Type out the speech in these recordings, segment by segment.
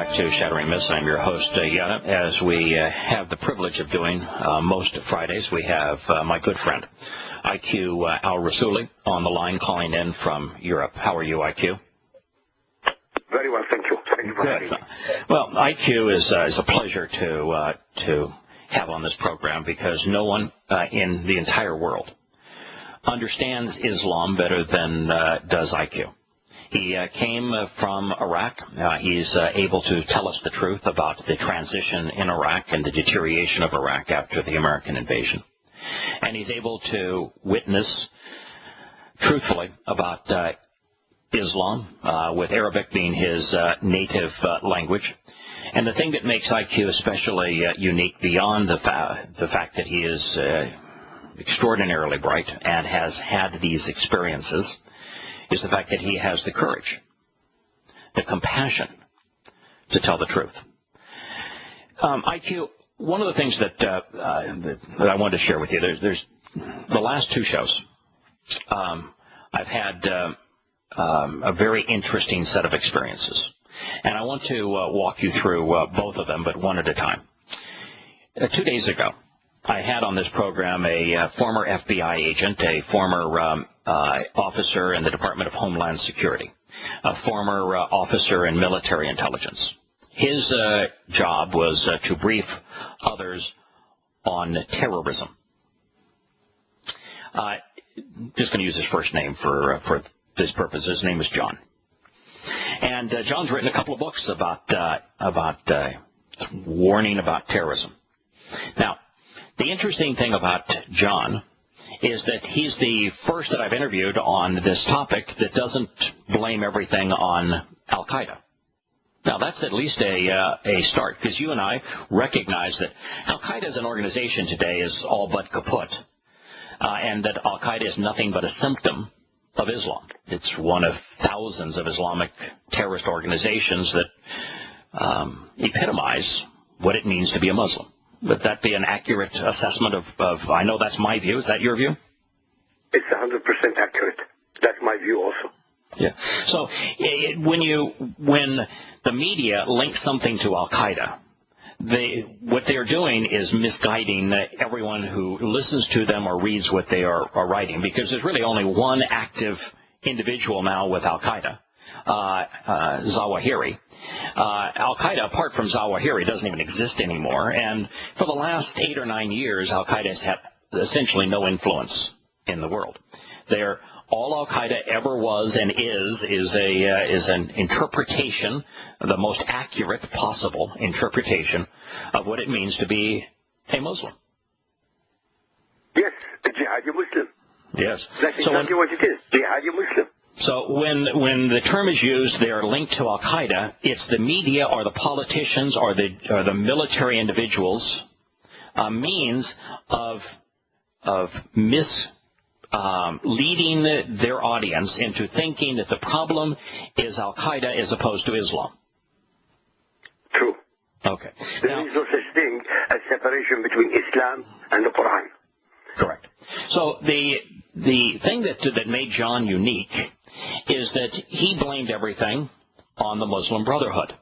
back to Shattering Myths. I'm your host, Yana. As we have the privilege of doing most Fridays, we have my good friend, IQ al-Rassooli, on the line calling in from Europe. How are you, IQ? Very well, thank you. Thank you for having me. Well, IQ is a pleasure to have on this program because no one in the entire world understands Islam better than does IQ. He came from Iraq. He's able to tell us the truth about the transition in Iraq and the deterioration of Iraq after the American invasion. And he's able to witness truthfully about Islam, with Arabic being his native language. And the thing that makes IQ especially unique beyond the fact that he is extraordinarily bright and has had these experiences is the fact that he has the courage, the compassion to tell the truth. IQ, one of the things that I wanted to share with you, there's the last two shows. I've had a very interesting set of experiences, and I want to walk you through both of them, but one at a time. 2 days ago, I had on this program a former FBI agent, a former officer in the Department of Homeland Security, a former officer in military intelligence. His job was to brief others on terrorism. Just going to use his first name for this purpose. His name is John. And John's written a couple of books about warning about terrorism. Now, the interesting thing about John is that he's the first that I've interviewed on this topic that doesn't blame everything on al-Qaeda. Now, that's at least a start, because you and I recognize that al-Qaeda as an organization today is all but kaput, and that al-Qaeda is nothing but a symptom of Islam. It's one of thousands of Islamic terrorist organizations that epitomize what it means to be a Muslim. Would that be an accurate assessment of I know that's my view. Is that your view? It's 100% accurate. That's my view also. Yeah. So when the media links something to al-Qaeda, what they are doing is misguiding everyone who listens to them or reads what they are writing, because there's really only one active individual now with al-Qaeda, Zawahiri. Al-Qaeda, apart from Zawahiri, doesn't even exist anymore, and for the last 8 or 9 years, al-Qaeda has had essentially no influence in the world. All al-Qaeda ever was and is an interpretation, the most accurate possible interpretation of what it means to be a Muslim. Yes, a jihadi Muslim. Yes. That's exactly what it is, jihadi Muslim. So when the term is used, they are linked to al-Qaeda. It's the media or the politicians or the military individuals means of leading their audience into thinking that the problem is al-Qaeda as opposed to Islam. True. Okay. There is no such thing as separation between Islam and the Quran. Correct. So the thing that made John unique is that he blamed everything on the Muslim Brotherhood.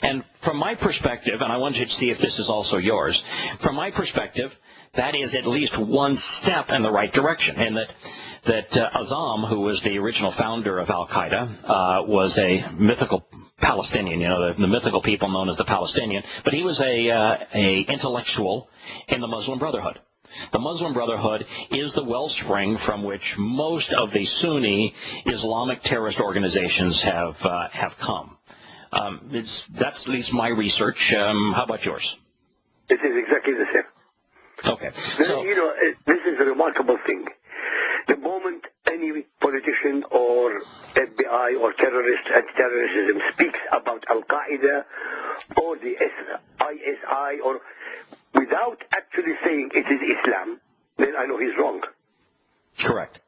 And from my perspective, and I want you to see if this is also yours, from my perspective, that is at least one step in the right direction. And that Azam, who was the original founder of al-Qaeda, was a mythical Palestinian, the mythical people known as the Palestinian, but he was a intellectual in the Muslim Brotherhood. The Muslim Brotherhood is the wellspring from which most of the Sunni Islamic terrorist organizations have come. That's at least my research. How about yours? It is exactly the same. Okay. So, this is a remarkable thing. The moment any politician or FBI or terrorist anti-terrorism speaks about al-Qaeda or the ISI or without actually saying it is Islam, then I know he's wrong. Correct.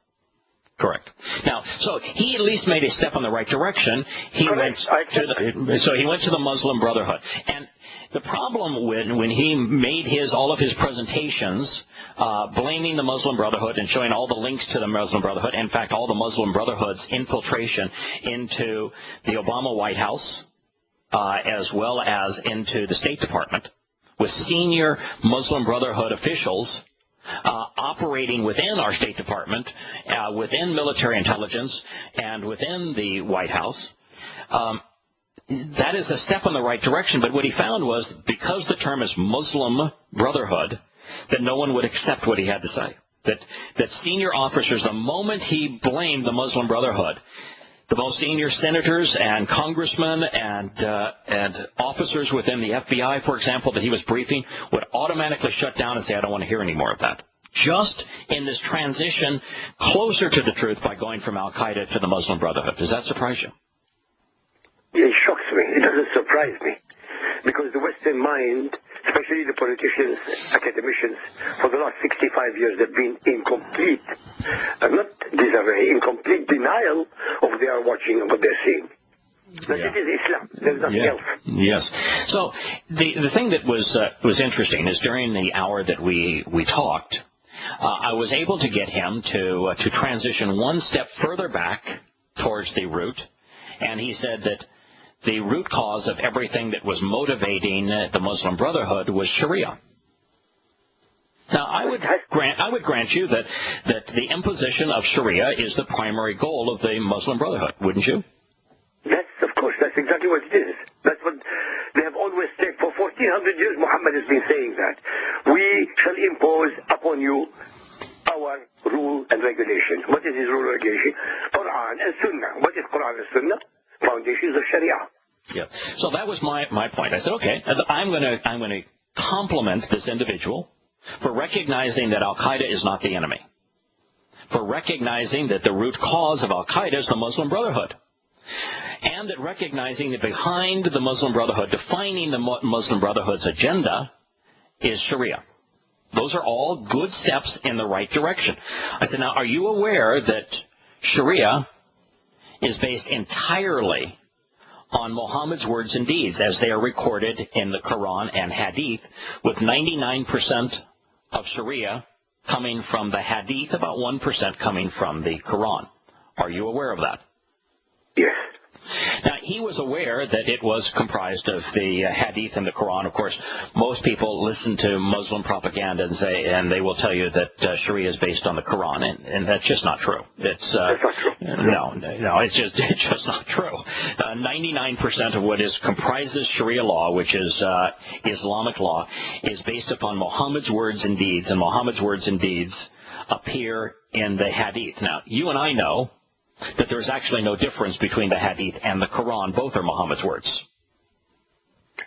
Now, so he at least made a step in the right direction. He went to the Muslim Brotherhood. And the problem when he made all of his presentations blaming the Muslim Brotherhood and showing all the links to the Muslim Brotherhood, in fact, all the Muslim Brotherhood's infiltration into the Obama White House, as well as into the State Department, with senior Muslim Brotherhood officials operating within our State Department, within military intelligence, and within the White House. That is a step in the right direction, but what he found was, because the term is Muslim Brotherhood, that no one would accept what he had to say. That senior officers, the moment he blamed the Muslim Brotherhood, the most senior senators and congressmen and officers within the FBI, for example, that he was briefing, would automatically shut down and say, I don't want to hear any more of that. Just in this transition closer to the truth by going from al-Qaeda to the Muslim Brotherhood. Does that surprise you? It shocks me. It doesn't surprise me. Because the Western mind, especially the politicians, academicians, for the last 65 years have been in complete, not disarray, in complete denial of they are watching and what they're seeing. But it is Islam. There's nothing else. Yes. So the thing that was interesting is during the hour that we talked, I was able to get him to transition one step further back towards the root, and he said that the root cause of everything that was motivating the Muslim Brotherhood was Sharia. Now, I would grant you that the imposition of Sharia is the primary goal of the Muslim Brotherhood, wouldn't you? Yes, of course. That's exactly what it is. That's what they have always said. For 1400 years, Muhammad has been saying that. We shall impose upon you our rule and regulation. What is his rule and regulation? Quran and Sunnah. What is Quran and Sunnah? Foundations of Sharia. Yeah. So that was my point. I said, okay, I'm going to compliment this individual for recognizing that al-Qaeda is not the enemy, for recognizing that the root cause of al-Qaeda is the Muslim Brotherhood, and that recognizing that behind the Muslim Brotherhood, defining the Muslim Brotherhood's agenda, is Sharia. Those are all good steps in the right direction. I said, now, are you aware that Sharia is based entirely on Muhammad's words and deeds as they are recorded in the Quran and Hadith, with 99% of Sharia coming from the Hadith, about 1% coming from the Quran? Are you aware of that? Yes. Now, he was aware that it was comprised of the Hadith and the Quran. Of course, most people listen to Muslim propaganda and they will tell you that Sharia is based on the Quran, and that's just not true. It's That's not true. No, it's just not true. 99% of what comprises Sharia law, which is Islamic law, is based upon Muhammad's words and deeds, and Muhammad's words and deeds appear in the Hadith. Now, you and I know that there is actually no difference between the Hadith and the Quran. Both are Muhammad's words.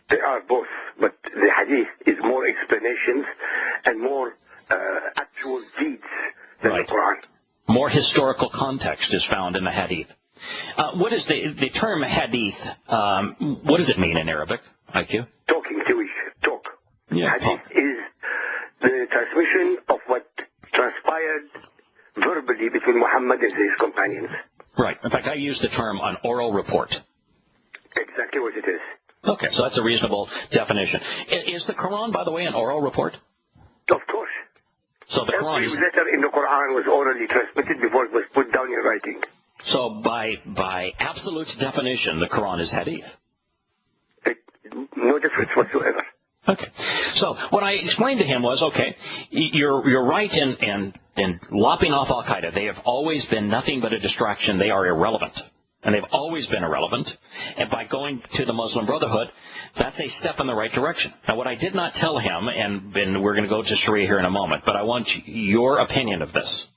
They are both, but the Hadith is more explanations and more actual deeds than the Quran. More historical context is found in the Hadith. What is the term Hadith? What does it mean in Arabic, IQ? Talking Jewish, talk. Yeah, Hadith talk. is the transmission of what transpired verbally between Muhammad and his companions. Right. In fact, I use the term an oral report. Exactly what it is. Okay, so that's a reasonable definition. Is the Quran, by the way, an oral report? Of course. So the Quran Every is... letter in the Quran was orally transmitted before it was put down in writing. So by absolute definition, the Quran is Hadith. No difference whatsoever. Okay. So what I explained to him was, okay, you're right in lopping off al-Qaeda. They have always been nothing but a distraction. They are irrelevant. And they've always been irrelevant. And by going to the Muslim Brotherhood, that's a step in the right direction. Now, what I did not tell him, and we're going to go to Sharia here in a moment, but I want your opinion of this.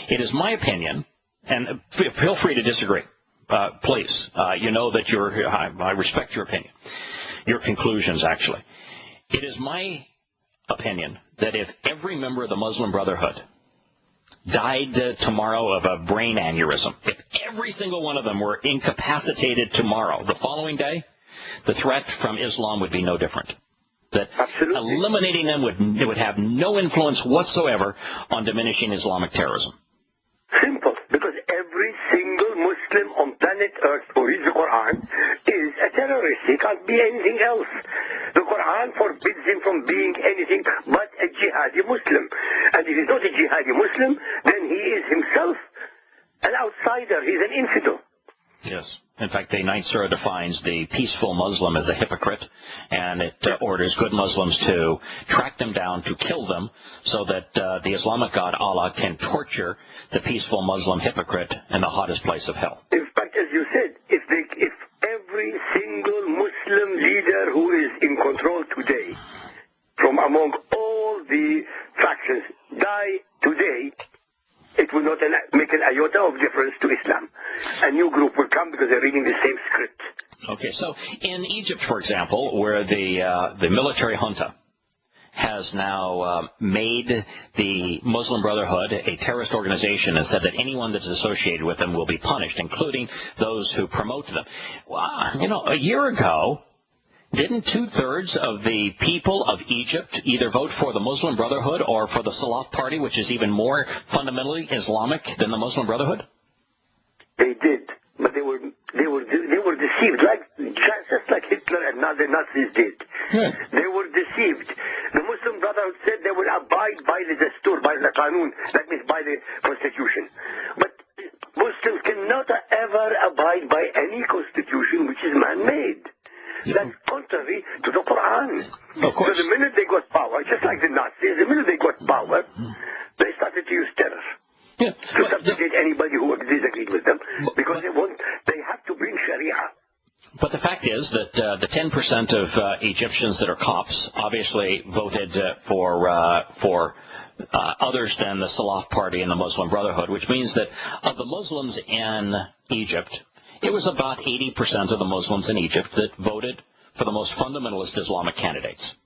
It is my opinion, and feel free to disagree, please. You know that I respect your opinion. Your conclusions, actually. It is my opinion that if every member of the Muslim Brotherhood died tomorrow of a brain aneurysm, if every single one of them were incapacitated tomorrow, the following day, the threat from Islam would be no different. That Absolutely. Eliminating them would have no influence whatsoever on diminishing Islamic terrorism. Simple. Because every single Muslim on planet Earth who reads the Quran is a terrorist. He can't be anything else. The Quran forbids him from being anything but a jihadi Muslim. And if he's not a jihadi Muslim, then he is himself an outsider. He's an infidel. Yes. In fact, the Ninth Surah defines the peaceful Muslim as a hypocrite, and it orders good Muslims to track them down, to kill them, so that the Islamic God Allah can torture the peaceful Muslim hypocrite in the hottest place of hell. In fact, as you said, if every single Muslim leader who is in control today, from among all the factions, die today, it will not make an iota of difference to Islam. A new group will come because they're reading the same script. Okay, so in Egypt, for example, where the military junta has now made the Muslim Brotherhood a terrorist organization and said that anyone that's associated with them will be punished, including those who promote them. Well, a year ago, didn't 2/3 of the people of Egypt either vote for the Muslim Brotherhood or for the Salaf Party, which is even more fundamentally Islamic than the Muslim Brotherhood? They did, but they were deceived, just like Hitler and the Nazis did. Yeah. They were deceived. The Muslim Brotherhood said they will abide by the Dastur, by the Qanun, that means by the Constitution. But Muslims cannot ever abide by any constitution which is man-made. That's contrary to the Quran. Of course. So the minute they got power, just like the Nazis, the minute they got power, they started to use terror. Yeah. To subjugate anybody who disagreed with them, because they have to bring Sharia. But the fact is that the 10% of Egyptians that are Copts obviously voted for others than the Salaf Party and the Muslim Brotherhood, which means that of the Muslims in Egypt, it was about 80% of the Muslims in Egypt that voted for the most fundamentalist Islamic candidates.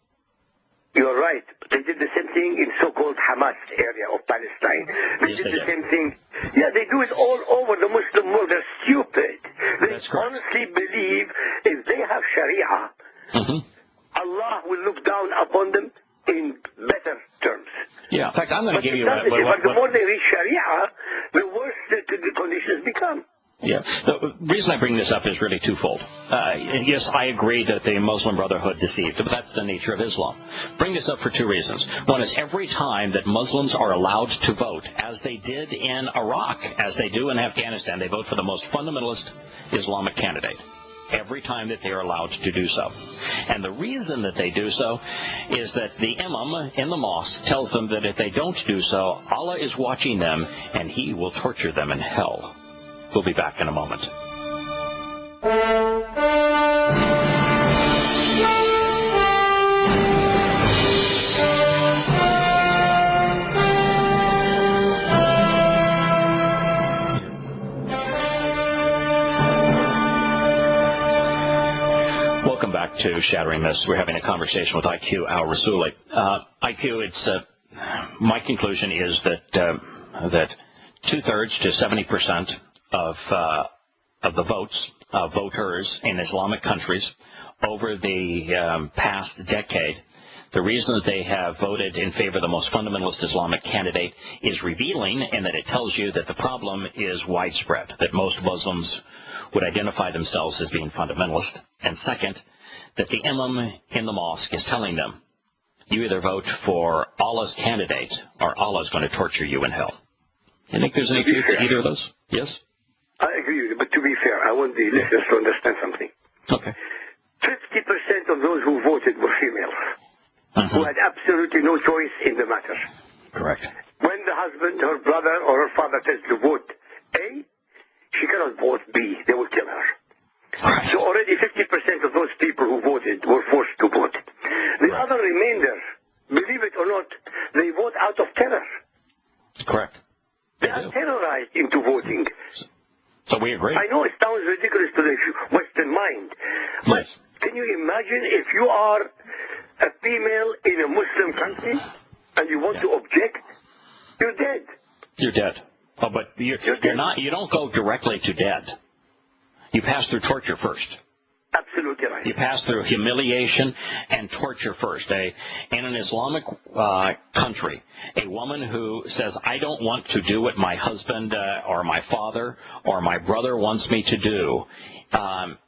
You're right. They did the same thing in so-called Hamas area of Palestine. They did the same thing. Yeah, they do it all over the Muslim world. They're stupid. They honestly believe if they have Sharia, Allah will look down upon them in better terms. Yeah, in fact, I'm going to give you... But the more they reach Sharia, the worse the conditions become. Yeah. The reason I bring this up is really twofold. Yes, I agree that the Muslim Brotherhood deceived, but that's the nature of Islam. Bring this up for two reasons. One is every time that Muslims are allowed to vote, as they did in Iraq, as they do in Afghanistan, they vote for the most fundamentalist Islamic candidate. Every time that they are allowed to do so. And the reason that they do so is that the imam in the mosque tells them that if they don't do so, Allah is watching them and he will torture them in hell. We'll be back in a moment. Welcome back to Shattering Myths. We're having a conversation with IQ al-Rassooli. IQ, my conclusion is that 2/3 to 70% of the voters in Islamic countries over the past decade, the reason that they have voted in favor of the most fundamentalist Islamic candidate is revealing, in that it tells you that the problem is widespread, that most Muslims would identify themselves as being fundamentalist. And second, that the imam in the mosque is telling them, you either vote for Allah's candidate or Allah is going to torture you in hell. You think there's any truth to either of those? Yes? I agree with you, but to be fair, I want the listeners to understand something. Okay. 50% of those who voted were females, who had absolutely no choice in the matter. Correct. When the husband, her brother, or her father tells to vote A, she cannot vote B. They will kill her. Right. So already 50% of those people who voted were forced to vote. The other remainder, believe it or not, they vote out of terror. Correct. They are terrorized into voting. So we agree. I know it sounds ridiculous to the Western mind, but can you imagine if you are a female in a Muslim country and you want to object? You're dead. You're dead. Oh, but you're not. You don't go directly to dead. You pass through torture first. Absolutely right. You pass through humiliation and torture first. In an Islamic country, a woman who says, I don't want to do what my husband or my father or my brother wants me to do,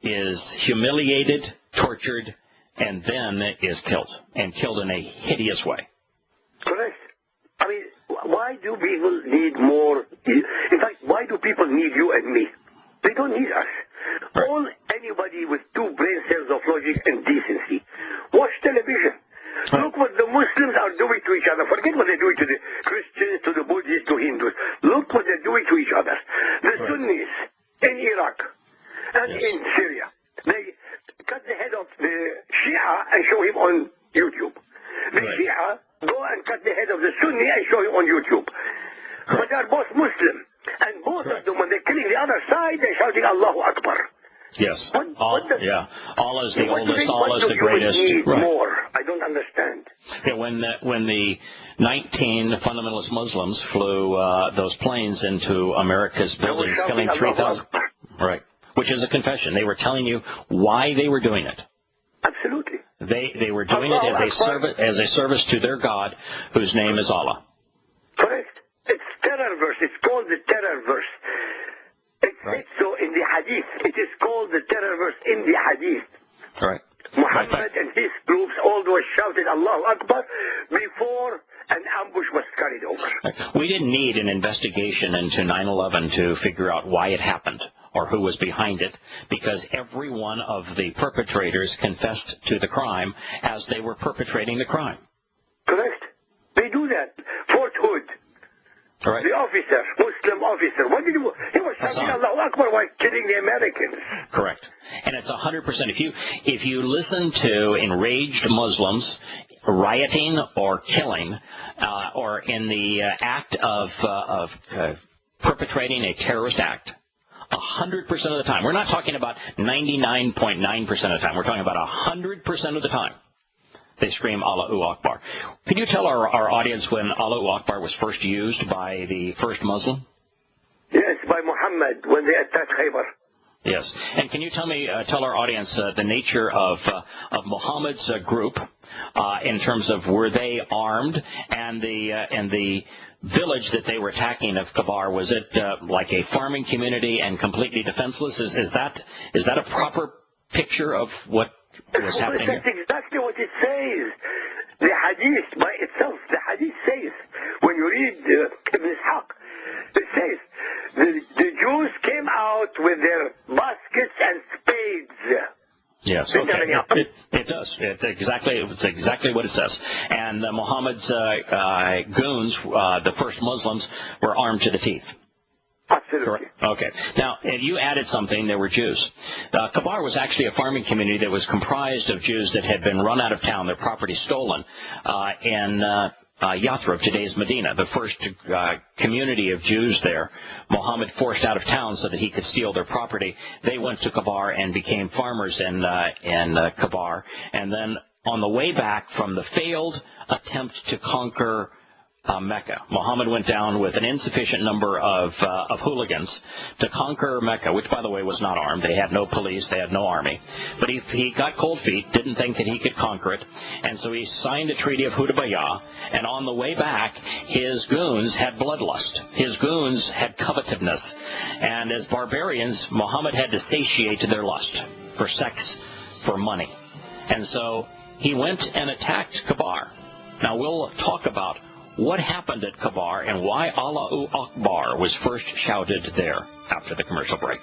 is humiliated, tortured, and then is killed, and killed in a hideous way. Correct. I mean, why do people need more? In fact, why do people need you and me? They don't need us. All anybody with two brain cells of logic and decency, watch television. Look what the Muslims are doing to each other. Forget what they're doing to the Christians, to the Buddhists, to Hindus. Look what they're doing to each other. The Sunnis in Iraq and in Syria, they cut the head of the Shia and show him on YouTube. The Shia go and cut the head of the Sunni and show him on YouTube. But they're both Muslim. And both of them, when they're killing the other side, they're shouting Allahu Akbar. Yes. Allah is the oldest, Allah is the greatest. Need more? I don't understand. Yeah, when the 19 fundamentalist Muslims flew those planes into America's buildings, killing 3,000, right, which is a confession. They were telling you why they were doing it. Absolutely. They were doing it as a service to their God, whose name is Allah. Correct. It's terror verse. It's called the terror verse. It's so in the hadith. It is called the terror verse in the hadith. Right. Muhammad and his groups all those shouted Allahu Akbar before an ambush was carried over. We didn't need an investigation into 9/11 to figure out why it happened or who was behind it, because every one of the perpetrators confessed to the crime as they were perpetrating the crime. Correct. They do that. Fort Hood. Right. The officer, Muslim officer, what did he do? He was shouting Allahu Akbar while killing the Americans. Correct. And it's 100%. If you listen to enraged Muslims rioting or killing, or in the act of perpetrating a terrorist act, 100% of the time, we're not talking about 99.9% of the time, we're talking about 100% of the time, they scream Allahu Akbar. Can you tell our audience when Allahu Akbar was first used by the first Muslim? Yes, by Muhammad when they attacked Khaybar. Yes. And can you tell our audience the nature of Muhammad's group in terms of were they armed, and the village that they were attacking of Kabar, was it like a farming community and completely defenseless? Is that a proper picture of what was happening here? That's exactly what it says. The hadith by itself, the hadith says, when you read Ibn Ishaq, it says, the Jews came out with their baskets and spades. Yes, okay. It does. It's exactly what it says. And Muhammad's goons, the first Muslims, were armed to the teeth. Absolutely. Correct. Okay. Now, you added something. There were Jews. Kabar was actually a farming community that was comprised of Jews that had been run out of town, their property stolen, in Yathrib, today's Medina, the first community of Jews there. Muhammad forced out of town so that he could steal their property. They went to Kabar and became farmers in Kabar. And then on the way back from the failed attempt to conquer Mecca, Muhammad went down with an insufficient number of hooligans to conquer Mecca, which, by the way, was not armed. They had no police. They had no army. But he got cold feet, didn't think that he could conquer it, and so he signed a treaty of Hudaybiyah, and on the way back, his goons had bloodlust. His goons had covetousness, and as barbarians, Muhammad had to satiate their lust for sex, for money. And so he went and attacked Kabar. Now, we'll talk about what happened at Kabar and why Allahu Akbar was first shouted there after the commercial break.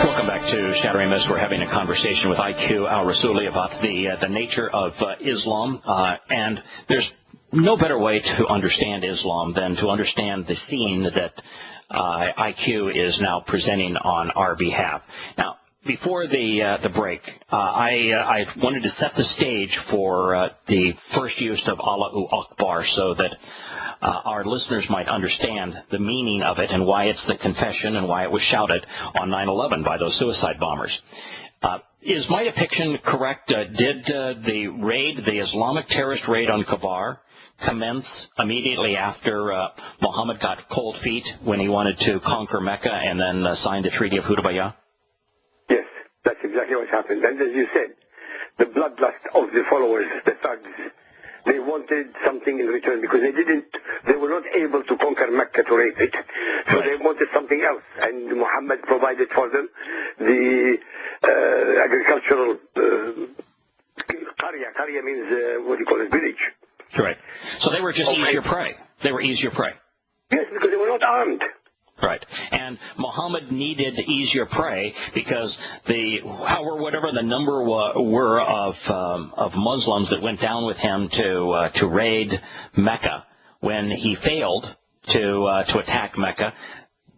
Welcome back to Shattering Myths. We're having a conversation with IQ al-Rassooli about the nature of Islam, and there's no better way to understand Islam than to understand the scene that IQ is now presenting on our behalf. Now, before the break, I wanted to set the stage for the first use of Allahu Akbar so that our listeners might understand the meaning of it and why it's the confession and why it was shouted on 9/11 by those suicide bombers. Is my depiction correct? Did the Islamic terrorist raid on Kabar commence immediately after Muhammad got cold feet when he wanted to conquer Mecca and then signed the Treaty of Hudaybiyah? Yes, that's exactly what happened. And as you said, the bloodlust of the followers, the thugs, they wanted something in return because they were not able to conquer Mecca to rape it. So they wanted something else. And Muhammad provided for them the agricultural qarya. Qarya means, what do you call it, village. Correct. So they were just easier prey. They were easier prey. Yes, because they were not armed. Right. And Muhammad needed easier prey because whatever the number were of Muslims that went down with him to raid Mecca, when he failed to attack Mecca,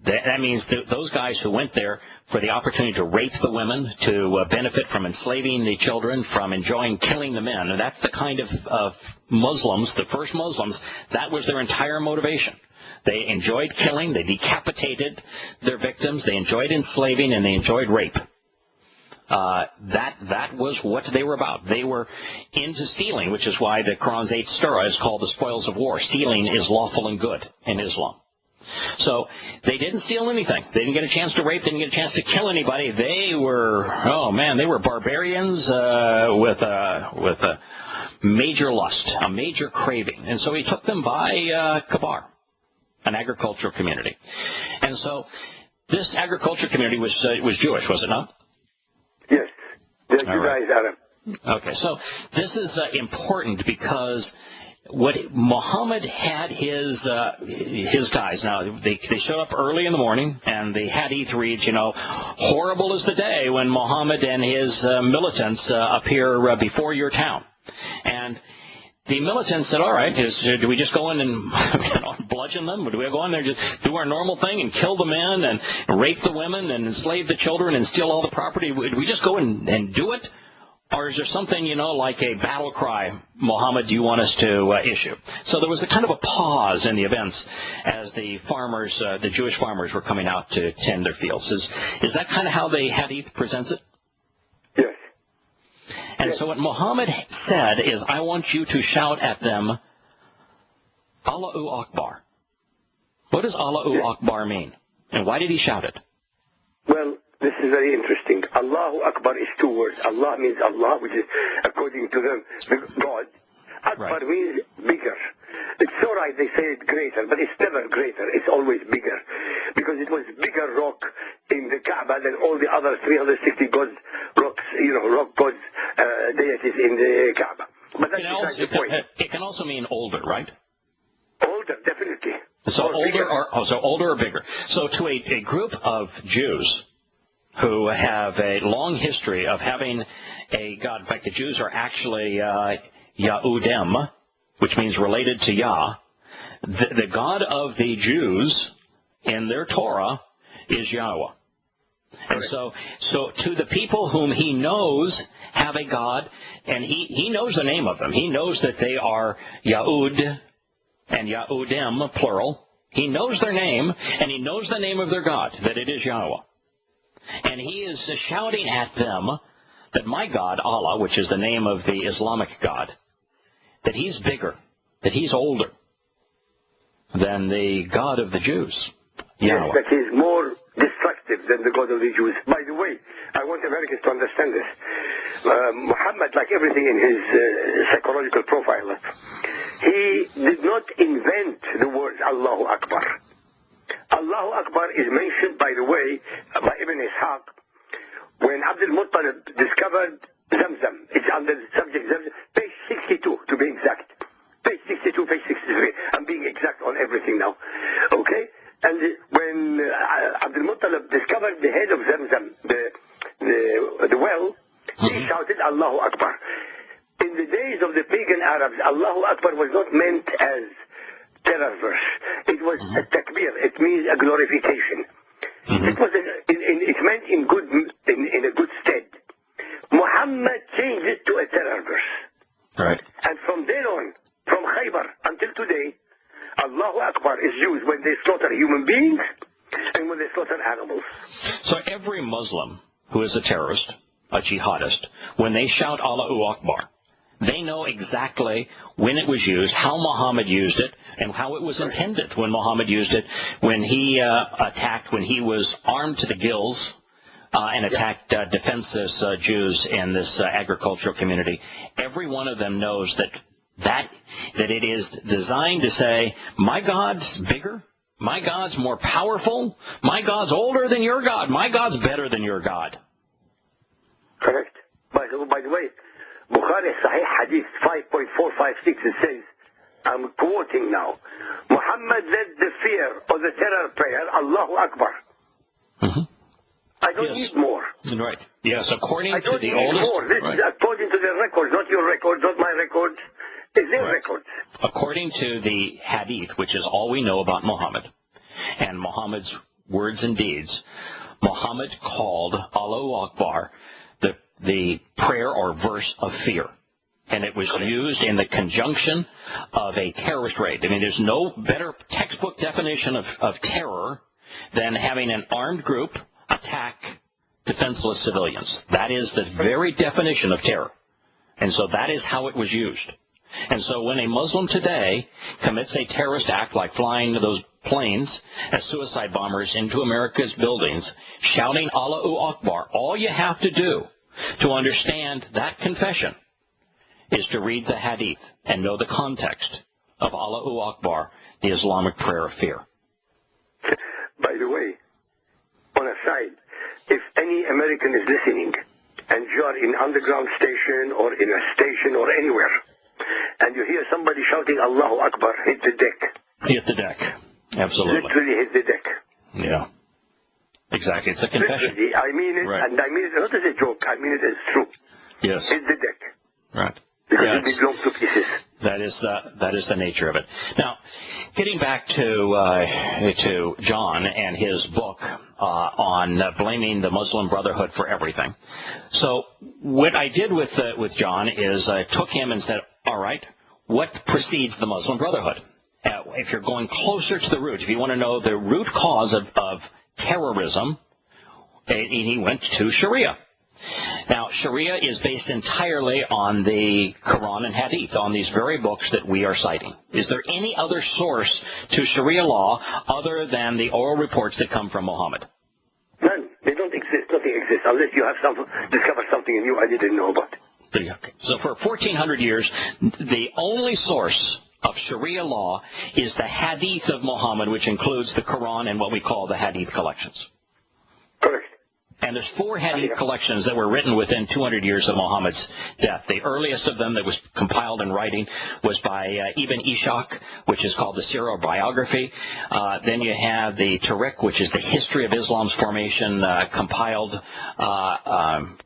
that means those guys who went there for the opportunity to rape the women, to benefit from enslaving the children, from enjoying killing the men, and that's the kind of Muslims, the first Muslims, that was their entire motivation. They enjoyed killing, they decapitated their victims, they enjoyed enslaving, and they enjoyed rape. That was what they were about. They were into stealing, which is why the Quran's 8th surah is called the spoils of war. Stealing is lawful and good in Islam. So they didn't steal anything. They didn't get a chance to rape. They didn't get a chance to kill anybody. They were, they were barbarians with a major lust, a major craving. And so he took them by Kabar, an agricultural community. And so this agricultural community was Jewish, was it not? Yes, they're Judaized Arab. Okay, so this is important because what Muhammad had his guys. Now they showed up early in the morning and they had Eid. Horrible is the day when Muhammad and his militants appear before your town. And the militants said, all right, do we just go in and bludgeon them? Or do we go in there and just do our normal thing and kill the men and rape the women and enslave the children and steal all the property? Would we just go and do it? Or is there something, like a battle cry, Muhammad, do you want us to issue? So there was a kind of a pause in the events as the farmers, the Jewish farmers, were coming out to tend their fields. Is that kind of how the Hadith presents it? Yes. And so what Muhammad said is, I want you to shout at them, Allahu Akbar. What does Allahu Akbar mean? And why did he shout it? Well, this is very interesting. Allahu Akbar is two words. Allah means Allah, which is, according to them, the God. Akbar means bigger. It's all right, they say it greater, but it's never greater. It's always bigger. Because it was bigger rock in the Kaaba than all the other 360 gods, rocks, rock gods, deities in the Kaaba. But that's besides the point. It can also mean older, right? Older, definitely. So older or bigger. So to a group of Jews who have a long history of having a God, in fact, the Jews are actually Yahudim, which means related to Yah. The God of the Jews in their Torah is Yahowah. And so to the people whom he knows have a God, and he knows the name of them. He knows that they are Yahud and Yahudim, plural. He knows their name, and he knows the name of their God, that it is Yahowah. And he is shouting at them that my God, Allah, which is the name of the Islamic God, that he's bigger, that he's older than the God of the Jews. Yes, that he's more destructive than the God of the Jews. By the way, I want Americans to understand this. Muhammad, like everything in his psychological profile, he did not invent the word Allahu Akbar. Allahu Akbar is mentioned, by the way, by Ibn Ishaq, when Abdul Muttalib discovered Zamzam. It's under the subject Zamzam, page 62 to be exact. Page 62, page 63. I'm being exact on everything now. Okay? And when Abdul Muttalib discovered the head of Zamzam, the well, he shouted Allahu Akbar. In the days of the pagan Arabs, Allahu Akbar was not meant as terror verse. It was a takbir. It means a glorification. It was it meant in a good stead. Muhammad changed it to a terror verse. Right. And from then on, from Khaybar until today, Allahu Akbar is used when they slaughter human beings and when they slaughter animals. So every Muslim who is a terrorist, a jihadist, when they shout Allahu Akbar, they know exactly when it was used, how Muhammad used it, and how it was intended when Muhammad used it, when he attacked, when he was armed to the gills and attacked defenseless Jews in this agricultural community. Every one of them knows that That it is designed to say, my God's bigger, my God's more powerful, my God's older than your God, my God's better than your God. Correct. By the way, Bukhari Sahih Hadith 5.456, it says, I'm quoting now, Muhammad led the fear or the terror prayer, Allahu Akbar. Mm-hmm. I don't need more. Right. Yes, according I to don't the need oldest... more. This right. is according to their records, not your records, not my records. It's their records. According to the Hadith, which is all we know about Muhammad, and Muhammad's words and deeds, Muhammad called Allahu Akbar the prayer or verse of fear. And it was used in the conjunction of a terrorist raid. I mean, there's no better textbook definition of terror than having an armed group attack defenseless civilians. That is the very definition of terror. And so that is how it was used. And so when a Muslim today commits a terrorist act like flying those planes as suicide bombers into America's buildings, shouting Allahu Akbar, all you have to do to understand that confession is to read the Hadith and know the context of Allahu Akbar, the Islamic prayer of fear. By the way, on a side, if any American is listening and you are in underground station or in a station or anywhere, and you hear somebody shouting Allahu Akbar, hit the deck. Hit the deck. Absolutely. Literally hit the deck. Yeah. Exactly. It's a confession. Literally, I mean it, right. And I mean it not as a joke, I mean it as true. Yes. Hit the deck. Right. Because it belongs to pieces. That is the nature of it. Now, getting back to John and his book on blaming the Muslim Brotherhood for everything. So what I did with John is I took him and said, all right, what precedes the Muslim Brotherhood? If you're going closer to the root, if you want to know the root cause of terrorism, he went to Sharia. Now, Sharia is based entirely on the Quran and Hadith, on these very books that we are citing. Is there any other source to Sharia law other than the oral reports that come from Muhammad? None. They don't exist. Nothing exists unless you have discovered something new I didn't know about. Okay. So for 1,400 years, the only source of Sharia law is the Hadith of Muhammad, which includes the Quran and what we call the Hadith collections. Correct. And there's 4 Hadith collections that were written within 200 years of Muhammad's death. The earliest of them that was compiled in writing was by Ibn Ishaq, which is called the Sirah biography. Then you have the Tariq, which is the history of Islam's formation, compiled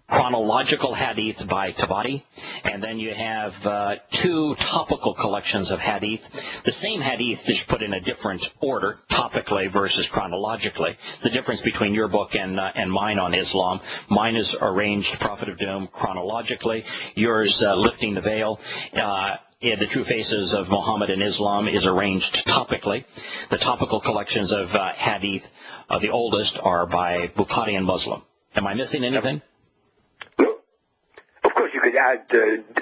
chronological hadith by Tabari. And then you have 2 topical collections of hadith. The same hadith is put in a different order, topically versus chronologically. The difference between your book and mine on Islam. Mine is arranged, Prophet of Doom, chronologically. Yours, Lifting the Veil, the True Faces of Muhammad and Islam, is arranged topically. The topical collections of hadith, the oldest, are by Bukhari and Muslim. Am I missing anything? No. Of course, you could add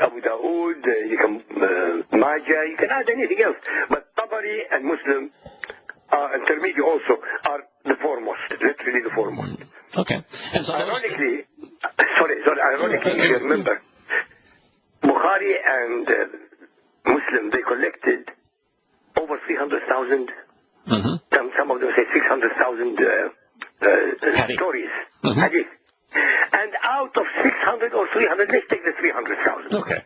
Abu Dawood, you can Majah, you can add anything else. But Tabari and Muslim, and Tirmidhi also, are the foremost, literally the foremost. Okay. And so ironically, if you remember, Bukhari and Muslim, they collected over 300,000, some of them say 600,000 stories, hadith. And out of 600 or 300, let's take the 300,000. Okay.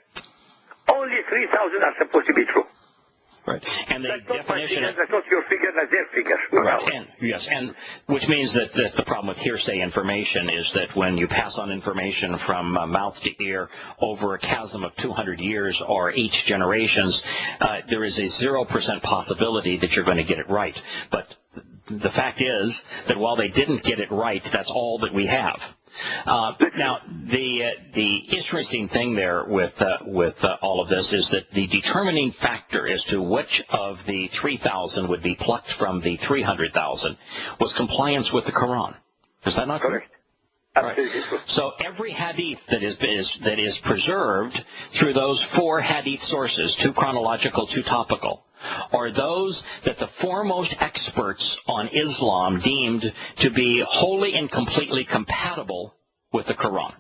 Only 3,000 are supposed to be true. Right. And the that's not definition my figure, that's not your figure, that's their figure. Right. And which means that that's the problem with hearsay information, is that when you pass on information from mouth to ear over a chasm of 200 years or each generations, there is a 0% possibility that you're going to get it right. But the fact is that while they didn't get it right, that's all that we have. Now, the interesting thing there with all of this is that the determining factor as to which of the 3,000 would be plucked from the 300,000 was compliance with the Quran. Is that not correct? Right. So every hadith that is preserved through those 4 hadith sources, 2 chronological, 2 topical, are those that the foremost experts on Islam deemed to be wholly and completely compatible with the Quran.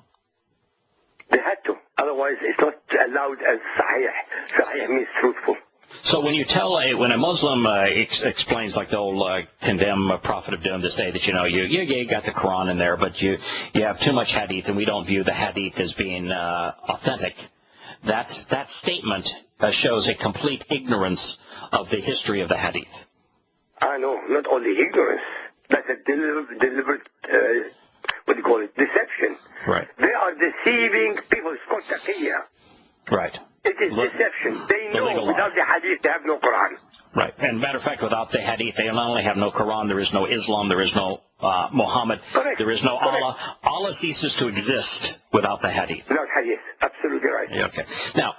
They had to. Otherwise, it's not allowed as sahih. Sahih means truthful. So when you tell when a Muslim explains, like they'll condemn a prophet of doom to say that, you got the Quran in there, but you have too much hadith, and we don't view the hadith as being authentic. That statement shows a complete ignorance of the history of the hadith. I know, not only ignorance. That's a deliberate, deception. Right. They are deceiving people. It's called taqiyya. Right. It is deception. They know without the hadith they have no Quran. Right. And matter of fact, without the hadith, they not only have no Quran, there is no Islam, there is no Muhammad, Correct. There is no Correct. Allah. Allah ceases to exist without the hadith. Without hadith. Absolutely right. Yeah, okay. Now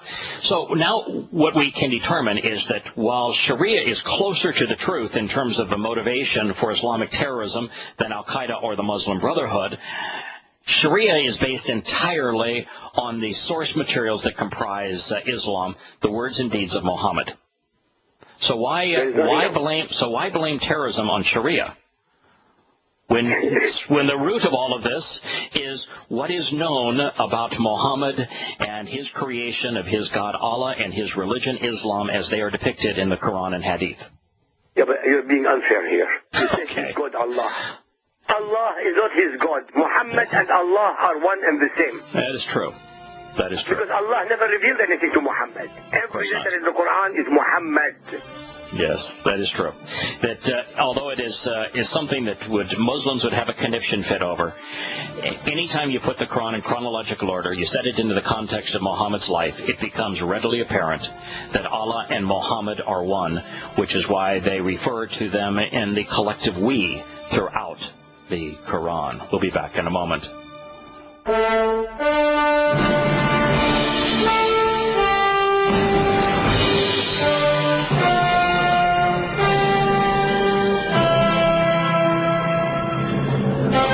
what we can determine is that while Sharia is closer to the truth in terms of the motivation for Islamic terrorism than Al-Qaeda or the Muslim Brotherhood, Sharia is based entirely on the source materials that comprise Islam, the words and deeds of Muhammad. So why blame terrorism on Sharia when the root of all of this is what is known about Muhammad and his creation of his God Allah and his religion Islam as they are depicted in the Quran and Hadith? Yeah, but you're being unfair here. You said Okay. he's God Allah. Allah is not his God. Muhammad and Allah are one and the same. That is true. That is true. Because Allah never revealed anything to Muhammad. Every letter in the Quran is Muhammad. Yes, that is true. That although it is something that Muslims would have a conniption fit over, anytime you put the Quran in chronological order, you set it into the context of Muhammad's life, it becomes readily apparent that Allah and Muhammad are one, which is why they refer to them in the collective we throughout the Quran. We'll be back in a moment.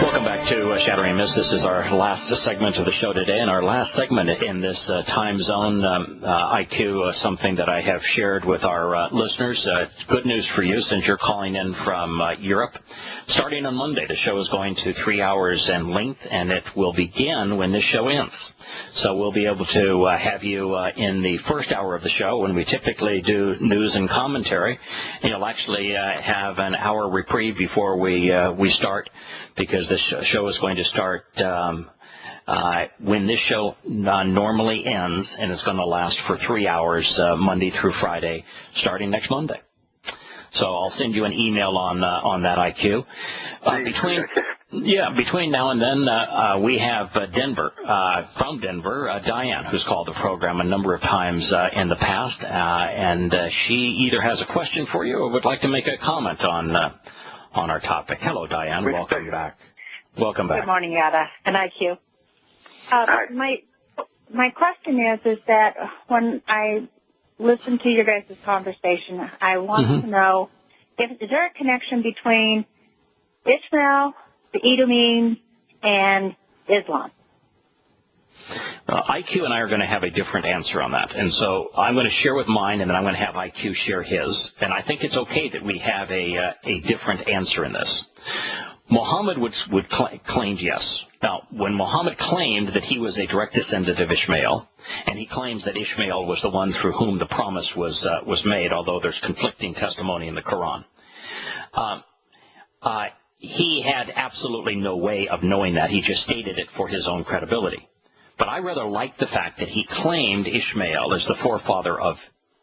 Welcome back to Shattering Myths. This is our last segment of the show today, and our last segment in this time zone IQ, something that I have shared with our listeners. Good news for you since you're calling in from Europe. Starting on Monday, the show is going to 3 hours in length, and it will begin when this show ends. So we'll be able to have you in the first hour of the show when we typically do news and commentary. And you'll actually have an hour reprieve before we start, because this show is going to start when this show normally ends, and it's going to last for 3 hours Monday through Friday, starting next Monday. So I'll send you an email on that IQ. Between now and then, we have from Denver, Diane, who's called the program a number of times in the past, and she either has a question for you or would like to make a comment on our topic. Hello, Diane. Welcome back. Welcome back. Good morning, Yada and IQ. My question is that when I listen to your guys' conversation, I want to know, is there a connection between Ishmael, the Edomites, and Islam? IQ and I are going to have a different answer on that. And so I'm going to share with mine, and then I'm going to have IQ share his. And I think it's okay that we have a different answer in this. Muhammad claimed yes. Now, when Muhammad claimed that he was a direct descendant of Ishmael, and he claims that Ishmael was the one through whom the promise was made, although there's conflicting testimony in the Quran, he had absolutely no way of knowing that. He just stated it for his own credibility. But I rather like the fact that he claimed Ishmael as the forefather of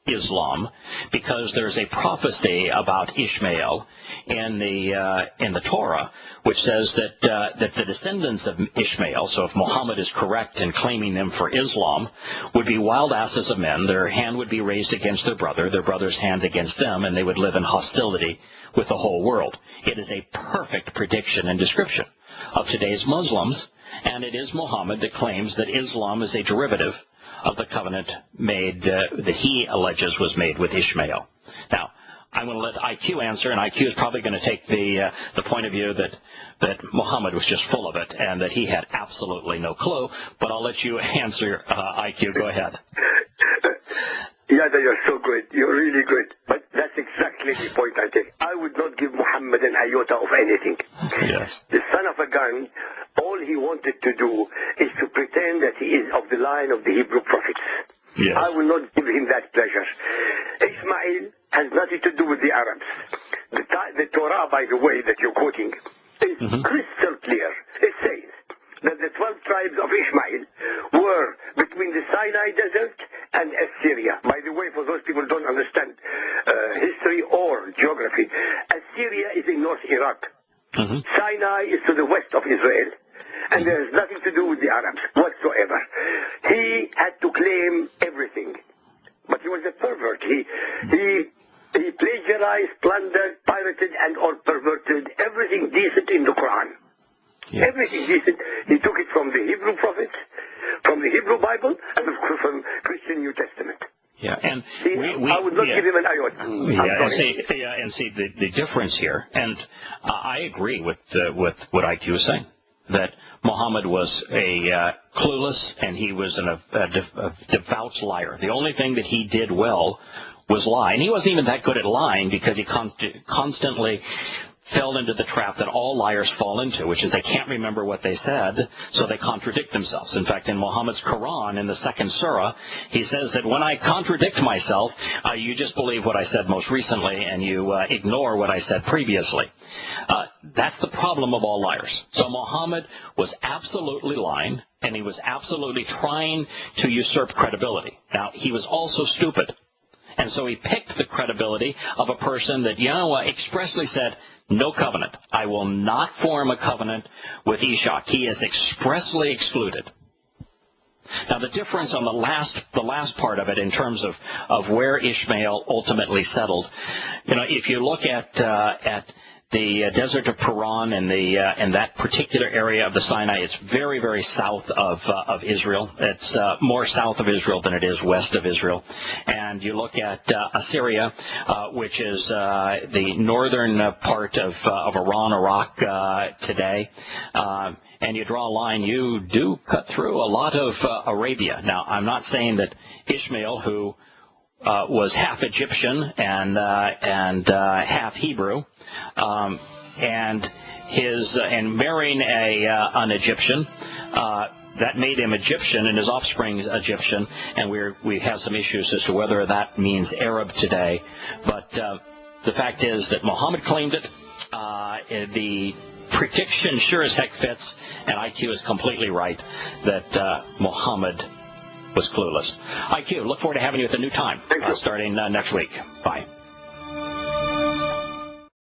Islam, because there's a prophecy about Ishmael in the Torah, which says that the descendants of Ishmael, so if Muhammad is correct in claiming them for Islam, would be wild asses of men. Their hand would be raised against their brother's hand against them, and they would live in hostility with the whole world. It is a perfect prediction and description of today's Muslims, and it is Muhammad that claims that Islam is a derivative of the covenant made that he alleges was made with Ishmael. Now, I'm going to let IQ answer, and IQ is probably going to take the point of view that Muhammad was just full of it and that he had absolutely no clue. But I'll let you answer, IQ. Go ahead. Yeah, you're so good. You're really good. But that's That's exactly the point I take. I would not give Muhammad an iota of anything. Yes. The son of a gun, all he wanted to do is to pretend that he is of the line of the Hebrew prophets. Yes. I will not give him that pleasure. Ishmael has nothing to do with the Arabs. The Torah, by the way, that you're quoting, is crystal clear. It says that the 12 tribes of Ishmael were between the Sinai Desert and Assyria. By the way, for those people who don't understand history or geography, Assyria is in North Iraq. Sinai is to the west of Israel. And there has nothing to do with the Arabs whatsoever. He had to claim everything. But he was a pervert. He plagiarized, plundered, pirated, and or perverted everything decent in the Quran. Yeah. Everything decent. He took it from the Hebrew prophets, from the Hebrew Bible, and of course from Christian New Testament. Yeah, and see, I would not give him an iota. And see the difference here, and I agree with what IQ is saying, that Muhammad was a clueless, and he was a devout liar. The only thing that he did well was lie, and he wasn't even that good at lying because he constantly fell into the trap that all liars fall into, which is they can't remember what they said, so they contradict themselves. In fact, in Muhammad's Quran, in the 2nd surah, he says that when I contradict myself, you just believe what I said most recently, and you ignore what I said previously. That's the problem of all liars. So Muhammad was absolutely lying, and he was absolutely trying to usurp credibility. Now, he was also stupid. And so he picked the credibility of a person that Yahowah expressly said, no covenant. I will not form a covenant with Ishaq. He is expressly excluded. Now the difference on the last part of it in terms of where Ishmael ultimately settled, if you look at the desert of Paran and that particular area of the Sinai, it's very, very south of Israel. It's more south of Israel than it is west of Israel. And you look at Assyria, which is the northern part of Iran, Iraq today. And you draw a line, you do cut through a lot of Arabia. Now, I'm not saying that Ishmael, who was half Egyptian and half Hebrew, and marrying an Egyptian, that made him Egyptian, and his offspring is Egyptian, and we have some issues as to whether that means Arab today. But the fact is that Muhammad claimed it. The prediction sure as heck fits, and IQ is completely right that Muhammad was clueless. IQ, look forward to having you at the new time starting next week. Bye.